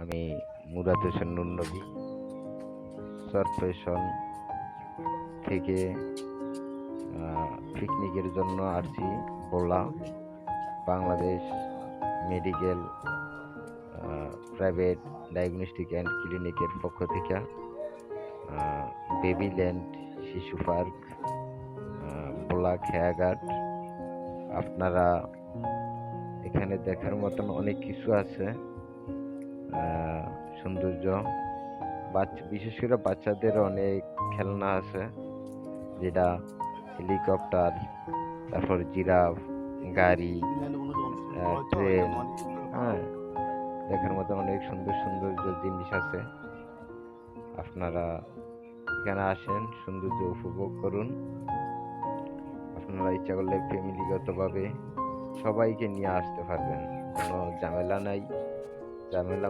আমি মুরাদ হোসেন নুরনবী সরফেশন থেকে পিকনিকের জন্য আসছি Bhola Bangladesh Medical Private Diagnostic and ক্লিনিকের পক্ষ থেকে বেবিল্যান্ড শিশু পার্ক ভোলা খেয়াঘাট। আপনারা এখানে দেখার মতন অনেক কিছু আছে, সৌন্দর্য, বিশেষ করে বাচ্চাদের অনেক খেলনা আছে, যেটা হেলিকপ্টার, তারপর জিরাফ, গাড়ি, ট্রেন, হ্যাঁ, দেখার মতন অনেক সুন্দর সুন্দর জিনিস আছে। আপনারা এখানে আসেন, সৌন্দর্য উপভোগ করুন। আপনারা ইচ্ছা করলে ফ্যামিলিগতভাবে সবাইকে নিয়ে আসতে পারবেন, কোনো ঝামেলা নাই। ঝামেলা